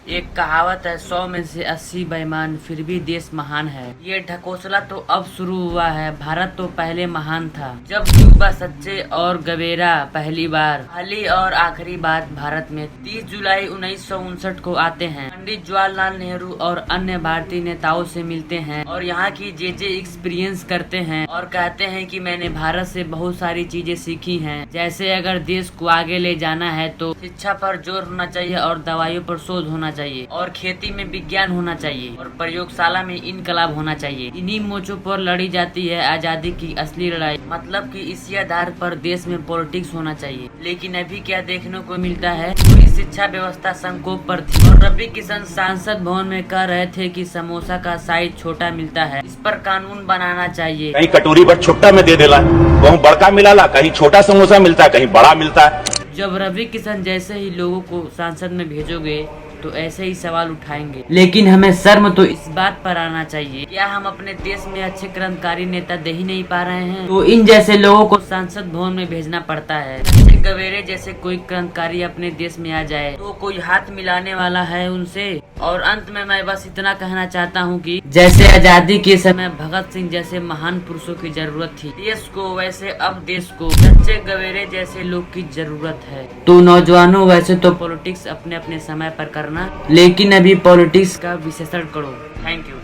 एक कहावत है, 100 में से 80 बेईमान फिर भी देश महान है। ये ढकोसला तो अब शुरू हुआ है, भारत तो पहले महान था। जब युवा सच्चे और गवेरा पहली बार पहली और आखिरी बार भारत में 30 जुलाई 1959 को आते हैं। पंडित जवाहरलाल नेहरू और अन्य भारतीय नेताओं से मिलते हैं और यहाँ की जे एक्सपीरियंस करते हैं और कहते हैं कि मैंने भारत से बहुत सारी चीजें सीखी हैं। जैसे अगर देश को आगे ले जाना है तो शिक्षा पर जोर होना चाहिए और दवाइयों पर शोध होना चाहिए और खेती में विज्ञान होना चाहिए और प्रयोगशाला में इनकलाब होना चाहिए। इन्हीं मोर्चों पर लड़ी जाती है आजादी की असली लड़ाई। मतलब कि इसी आधार पर देश में पॉलिटिक्स होना चाहिए। लेकिन अभी क्या देखने को मिलता है, पूरी शिक्षा व्यवस्था संकोच पर थी और रवि किशन सांसद भवन में कह रहे थे कि समोसा का साइज छोटा मिलता है, इस पर कानून बनाना चाहिए। कहीं कटोरी पर छोटा में दे देला, कहीं बड़का मिलाला, कहीं छोटा समोसा मिलता है, कहीं बड़ा मिलता है। जब रवि किशन जैसे ही लोगों को संसद में भेजोगे तो ऐसे ही सवाल उठाएंगे। लेकिन हमें शर्म तो इस बात पर आना चाहिए, क्या हम अपने देश में अच्छे क्रांतिकारी नेता दे ही नहीं पा रहे हैं? तो इन जैसे लोगों को संसद भवन में भेजना पड़ता है। गवेरे जैसे कोई क्रांतिकारी अपने देश में आ जाए तो कोई हाथ मिलाने वाला है उनसे? और अंत में मैं बस इतना कहना चाहता हूँ कि जैसे आजादी के समय भगत सिंह जैसे महान पुरुषों की जरूरत थी देश को, वैसे अब देश को सच्चे गवेरे जैसे लोग की जरूरत है। तो नौजवानों, वैसे तो पॉलिटिक्स अपने अपने समय पर करना, लेकिन अभी पॉलिटिक्स का विश्लेषण करो। Thank you.